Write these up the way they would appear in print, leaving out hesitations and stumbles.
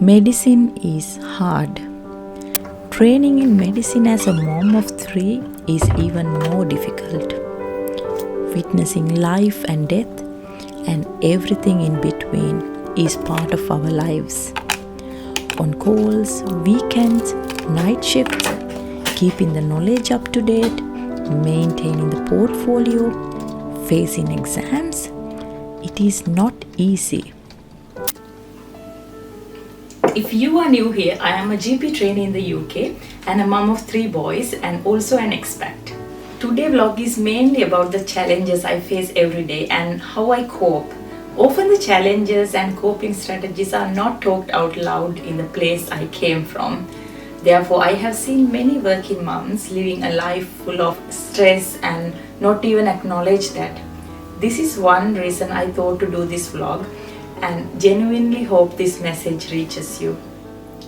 Medicine is hard. Training in medicine as a mom of 3 is even more difficult. Witnessing life and death and everything in between is part of our lives. On calls, weekends, night shifts, keeping the knowledge up to date, maintaining the portfolio, facing exams, it is not easy. If you are new here, I am a GP trainee in the UK and a mum of 3 boys and also an expat. Today's vlog is mainly about the challenges I face every day and how I cope. Often the challenges and coping strategies are not talked out loud in the place I came from. Therefore, I have seen many working mums living a life full of stress and not even acknowledge that. This is one reason I thought to do this vlog and genuinely hope this message reaches you.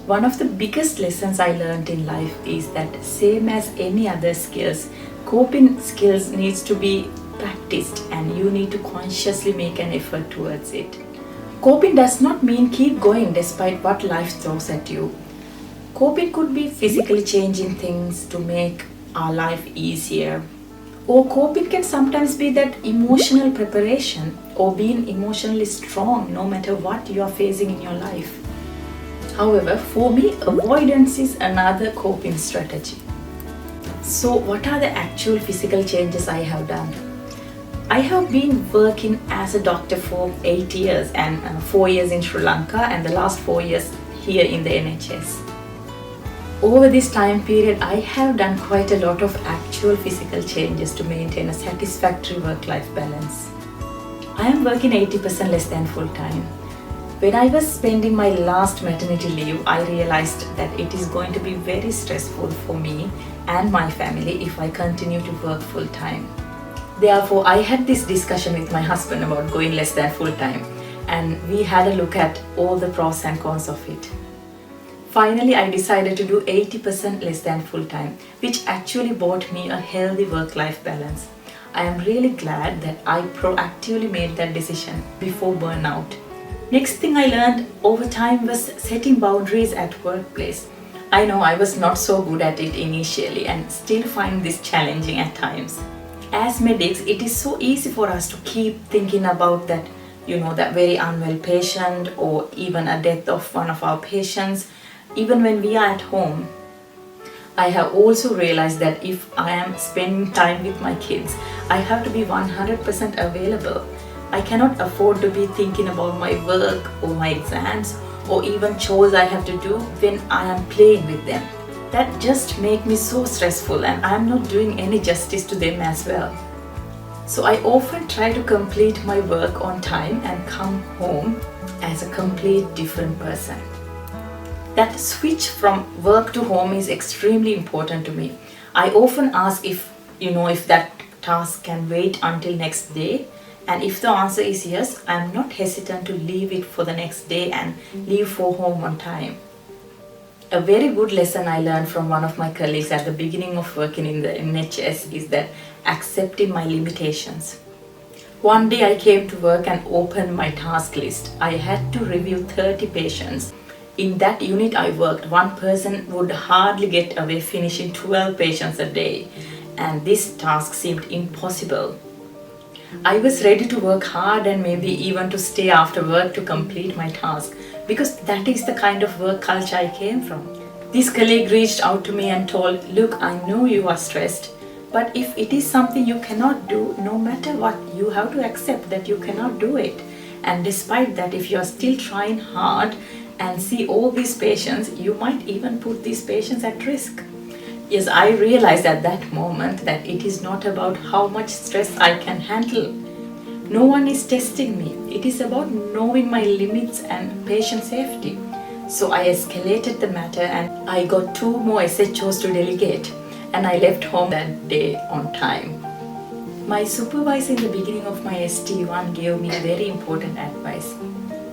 One of the biggest lessons I learned in life is that same as any other skills, coping skills needs to be practiced and you need to consciously make an effort towards it. Coping does not mean keep going despite what life throws at you. Coping could be physically changing things to make our life easier. Or coping can sometimes be that emotional preparation or being emotionally strong no matter what you are facing in your life. However, for me, avoidance is another coping strategy. So what are the actual physical changes I have done? I have been working as a doctor for 8 years and 4 years in Sri Lanka and the last 4 years here in the NHS. Over this time period, I have done quite a lot of actual physical changes to maintain a satisfactory work-life balance. I am working 80% less than full-time. When I was spending my last maternity leave, I realized that it is going to be very stressful for me and my family if I continue to work full-time. Therefore, I had this discussion with my husband about going less than full-time, and we had a look at all the pros and cons of it. Finally, I decided to do 80% less than full-time, which actually brought me a healthy work-life balance. I am really glad that I proactively made that decision before burnout. Next thing I learned over time was setting boundaries at workplace. I know I was not so good at it initially and still find this challenging at times. As medics, it is so easy for us to keep thinking about that very unwell patient or even a death of one of our patients, even when we are at home. I have also realized that if I am spending time with my kids, I have to be 100% available. I cannot afford to be thinking about my work or my exams or even chores I have to do when I am playing with them. That just makes me so stressful and I am not doing any justice to them as well. So I often try to complete my work on time and come home as a complete different person. That switch from work to home is extremely important to me. I often ask if that task can wait until next day, and if the answer is yes, I am not hesitant to leave it for the next day and leave for home on time. A very good lesson I learned from one of my colleagues at the beginning of working in the NHS is that accepting my limitations. One day I came to work and opened my task list. I had to review 30 patients. In that unit I worked, one person would hardly get away finishing 12 patients a day, and this task seemed impossible. I was ready to work hard and maybe even to stay after work to complete my task because that is the kind of work culture I came from. This colleague reached out to me and told, "Look, I know you are stressed, but if it is something you cannot do, no matter what, you have to accept that you cannot do it. And despite that, if you are still trying hard and see all these patients, you might even put these patients at risk." Yes, I realized at that moment that it is not about how much stress I can handle. No one is testing me. It is about knowing my limits and patient safety. So I escalated the matter and I got 2 more SHOs to delegate, and I left home that day on time. My supervisor in the beginning of my ST1 gave me very important advice.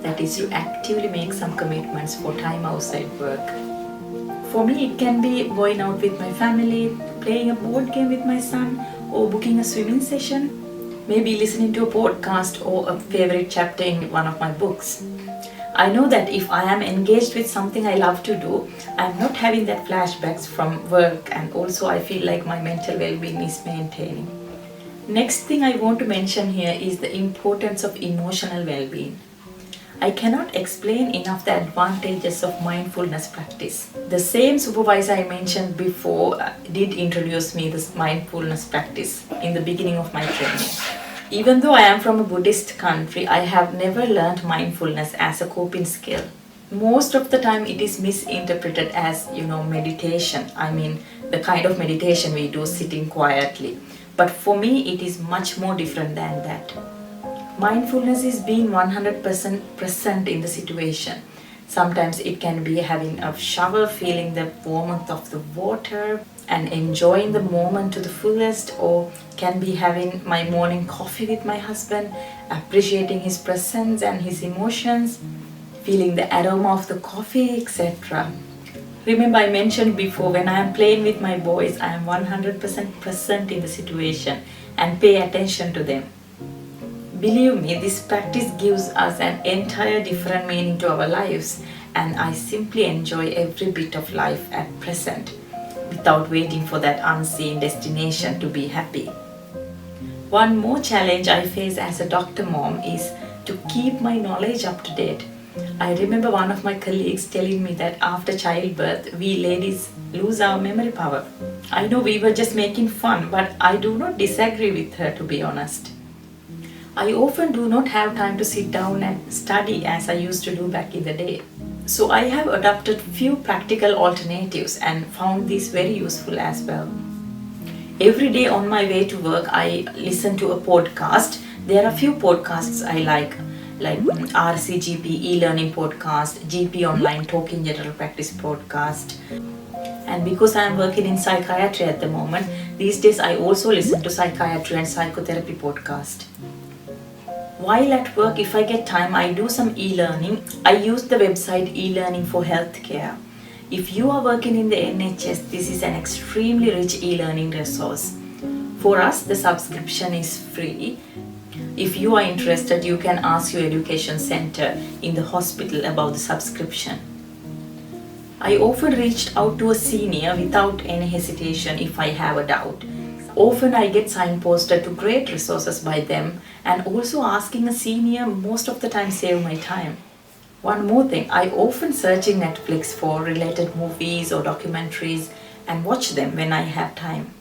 That is to actively make some commitments for time outside work. For me, it can be going out with my family, playing a board game with my son, or booking a swimming session, maybe listening to a podcast or a favorite chapter in one of my books. I know that if I am engaged with something I love to do, I'm not having that flashbacks from work, and also I feel like my mental well-being is maintaining. Next thing I want to mention here is the importance of emotional well-being. I cannot explain enough the advantages of mindfulness practice. The same supervisor I mentioned before did introduce me this mindfulness practice in the beginning of my training. Even though I am from a Buddhist country, I have never learned mindfulness as a coping skill. Most of the time it is misinterpreted as, meditation. I mean, the kind of meditation we do sitting quietly. But for me, it is much more different than that. Mindfulness is being 100% present in the situation. Sometimes it can be having a shower, feeling the warmth of the water and enjoying the moment to the fullest, or can be having my morning coffee with my husband, appreciating his presence and his emotions, feeling the aroma of the coffee, etc. Remember, I mentioned before, when I am playing with my boys, I am 100% present in the situation and pay attention to them. Believe me, this practice gives us an entire different meaning to our lives, and I simply enjoy every bit of life at present without waiting for that unseen destination to be happy. One more challenge I face as a doctor mom is to keep my knowledge up to date. I remember one of my colleagues telling me that after childbirth, we ladies lose our memory power. I know we were just making fun, but I do not disagree with her, to be honest. I often do not have time to sit down and study as I used to do back in the day. So I have adopted few practical alternatives and found these very useful as well. Every day on my way to work, I listen to a podcast. There are few podcasts I like RCGP e-learning podcast, GP Online Talking General Practice podcast. And because I am working in psychiatry at the moment, these days I also listen to psychiatry and psychotherapy podcast. While at work, if I get time, I do some e-learning. I use the website e-learning for healthcare. If you are working in the NHS, this is an extremely rich e-learning resource. For us, the subscription is free. If you are interested, you can ask your education center in the hospital about the subscription. I often reached out to a senior without any hesitation if I have a doubt. Often I get signposted to great resources by them, and also asking a senior most of the time save my time. One more thing, I often search in Netflix for related movies or documentaries and watch them when I have time.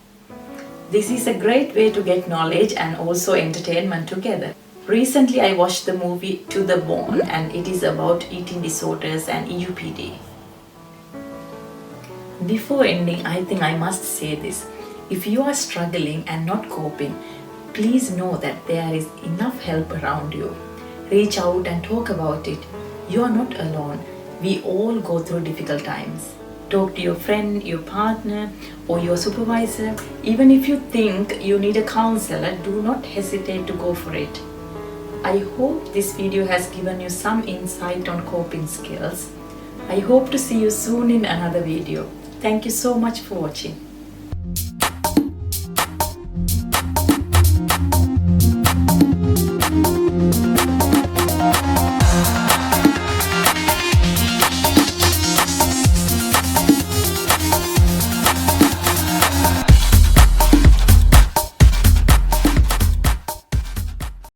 This is a great way to get knowledge and also entertainment together. Recently I watched the movie To the Bone, and it is about eating disorders and EUPD. Before ending, I think I must say this. If you are struggling and not coping, please know that there is enough help around you. Reach out and talk about it. You are not alone. We all go through difficult times. Talk to your friend, your partner, or your supervisor. Even if you think you need a counselor, do not hesitate to go for it. I hope this video has given you some insight on coping skills. I hope to see you soon in another video. Thank you so much for watching.